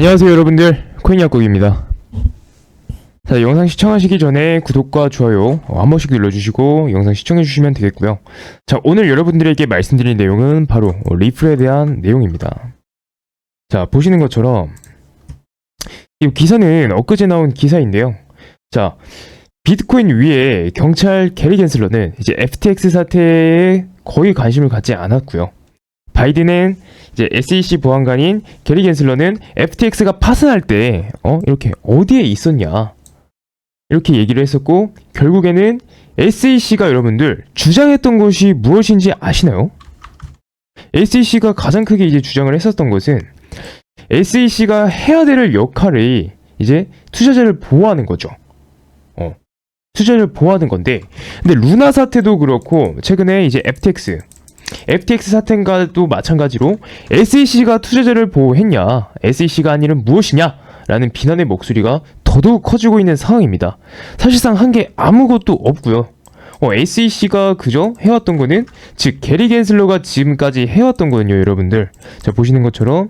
안녕하세요 여러분들, 코인약국입니다. 자, 영상 시청하시기 전에 구독과 좋아요 한 번씩 눌러주시고 영상 시청해주시면 되겠고요. 자, 오늘 여러분들에게 말씀드릴 내용은 바로 리플에 대한 내용입니다. 자, 보시는 것처럼 이 기사는 엊그제 나온 기사인데요. 자, 비트코인 위에 경찰 게리 겐슬러는 이제 FTX 사태에 거의 관심을 갖지 않았고요. 바이든은 이제 SEC 보안관인 게리 겐슬러는 FTX가 파산할 때 이렇게 어디에 있었냐 이렇게 얘기를 했었고, 결국에는 SEC가 여러분들 주장했던 것이 무엇인지 아시나요? SEC가 가장 크게 이제 주장을 했었던 것은 SEC가 해야 될 역할이 이제 투자자를 보호하는 거죠. 투자자를 보호하는 건데, 근데 루나 사태도 그렇고 최근에 이제 FTX 사태과도 마찬가지로 SEC가 투자자를 보호했냐, SEC가 한 일은 무엇이냐 라는 비난의 목소리가 더더욱 커지고 있는 상황입니다. 사실상 한 게 아무것도 없고요. SEC가 그저 해왔던 거는, 즉 게리 겐슬러가 지금까지 해왔던 거는요 여러분들, 자 보시는 것처럼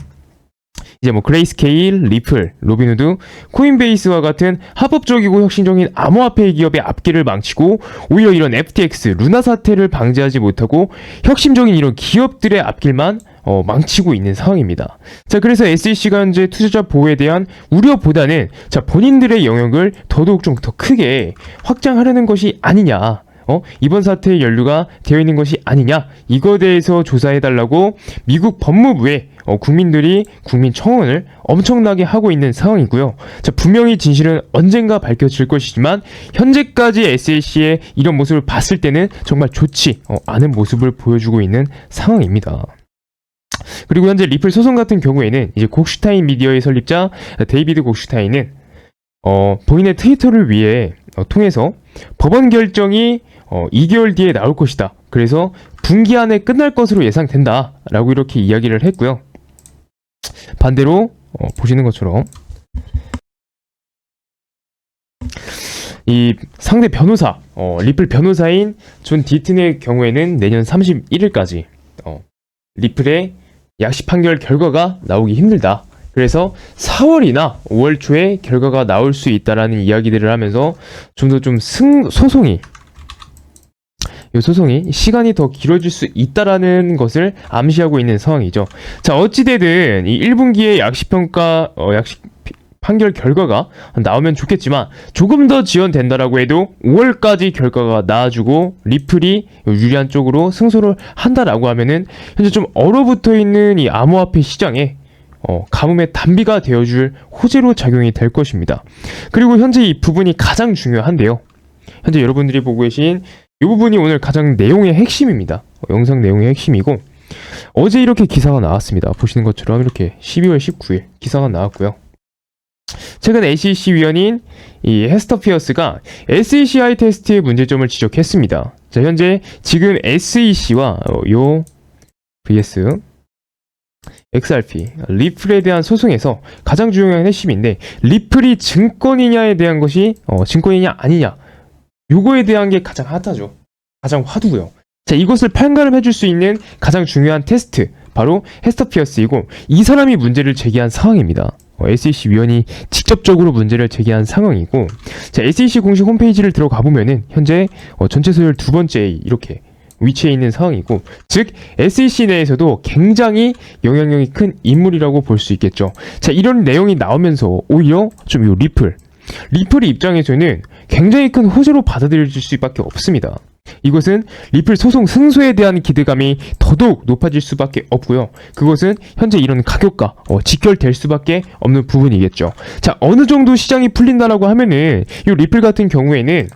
이제 뭐 그레이스케일, 리플, 로빈후드, 코인베이스와 같은 합법적이고 혁신적인 암호화폐 기업의 앞길을 망치고 오히려 이런 FTX, 루나 사태를 방지하지 못하고 혁신적인 이런 기업들의 앞길만 망치고 있는 상황입니다. 자, 그래서 SEC가 현재 투자자 보호에 대한 우려보다는 자, 본인들의 영역을 더더욱 좀 더 크게 확장하려는 것이 아니냐, 이번 사태에 연루가 되어 있는 것이 아니냐, 이거에 대해서 조사해달라고 미국 법무부에 국민들이 국민청원을 엄청나게 하고 있는 상황이고요. 자, 분명히 진실은 언젠가 밝혀질 것이지만 현재까지 SEC의 이런 모습을 봤을 때는 정말 좋지 않은 모습을 보여주고 있는 상황입니다. 그리고 현재 리플 소송 같은 경우에는 이제 곡슈타인 미디어의 설립자 데이비드 곡슈타인은 본인의 트위터를 통해서 법원 결정이 2개월 뒤에 나올 것이다, 그래서 분기 안에 끝날 것으로 예상된다 라고 이렇게 이야기를 했고요. 반대로 보시는 것처럼 이 상대 변호사, 리플 변호사인 존 디튼의 경우에는 내년 31일까지 리플의 약식 판결 결과가 나오기 힘들다, 그래서 4월이나 5월 초에 결과가 나올 수 있다라는 이야기들을 하면서 좀 더 소송이 시간이 더 길어질 수 있다라는 것을 암시하고 있는 상황이죠. 자, 어찌되든 이 1분기에 약식 판결 결과가 나오면 좋겠지만, 조금 더 지연된다라고 해도 5월까지 결과가 나와주고 리플이 유리한 쪽으로 승소를 한다라고 하면은 현재 좀 얼어붙어 있는 이 암호화폐 시장에 가뭄의 단비가 되어줄 호재로 작용이 될 것입니다. 그리고 현재 이 부분이 가장 중요한데요. 현재 여러분들이 보고 계신 이 부분이 오늘 가장 내용의 핵심입니다. 영상 내용의 핵심이고, 어제 이렇게 기사가 나왔습니다. 보시는 것처럼 이렇게 12월 19일 기사가 나왔고요. 최근 SEC 위원인 이 헤스터 피어스가 SECI 테스트의 문제점을 지적했습니다. 자, 현재 지금 SEC와 요 vs XRP, 리플에 대한 소송에서 가장 중요한 핵심인데, 리플이 증권이냐에 대한 것이 증권이냐 아니냐, 요거에 대한 게 가장 핫하죠. 가장 화두고요. 자, 이것을 판가름해 줄 수 있는 가장 중요한 테스트, 바로 헤스터 피어스이고, 이 사람이 문제를 제기한 상황입니다. SEC 위원이 직접적으로 문제를 제기한 상황이고, 자, SEC 공식 홈페이지를 들어가 보면은 현재 전체 소열 두 번째 이렇게 위치해 있는 상황이고, 즉 SEC 내에서도 굉장히 영향력이 큰 인물이라고 볼 수 있겠죠. 자, 이런 내용이 나오면서 오히려 좀 이 리플의 입장에서는 굉장히 큰 호재로 받아들여질 수밖에 없습니다. 이것은 리플 소송 승소에 대한 기대감이 더더욱 높아질 수밖에 없고요. 그것은 현재 이런 가격과 직결될 수밖에 없는 부분이겠죠. 자, 어느 정도 시장이 풀린다라고 하면은 이 리플 같은 경우에는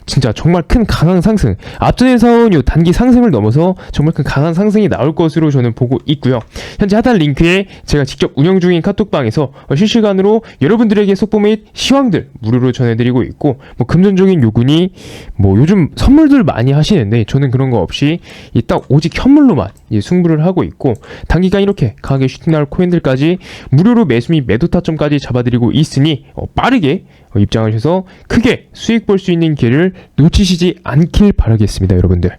진짜 정말 큰 강한 상승, 앞전에서 요 단기 상승을 넘어서 정말 큰 강한 상승이 나올 것으로 저는 보고 있고요. 현재 하단 링크에 제가 직접 운영 중인 카톡방에서 실시간으로 여러분들에게 속보 및 시황들 무료로 전해드리고 있고, 뭐 금전적인 요구니 뭐 요즘 선물들 많이 하시는데 저는 그런 거 없이 딱 오직 현물로만 승부를 하고 있고, 단기간 이렇게 강하게 슈팅 나올 코인들까지 무료로 매수 및 매도 타점까지 잡아드리고 있으니 빠르게 입장하셔서 크게 수익 볼 수 있는 기회를 놓치시지 않길 바라겠습니다, 여러분들.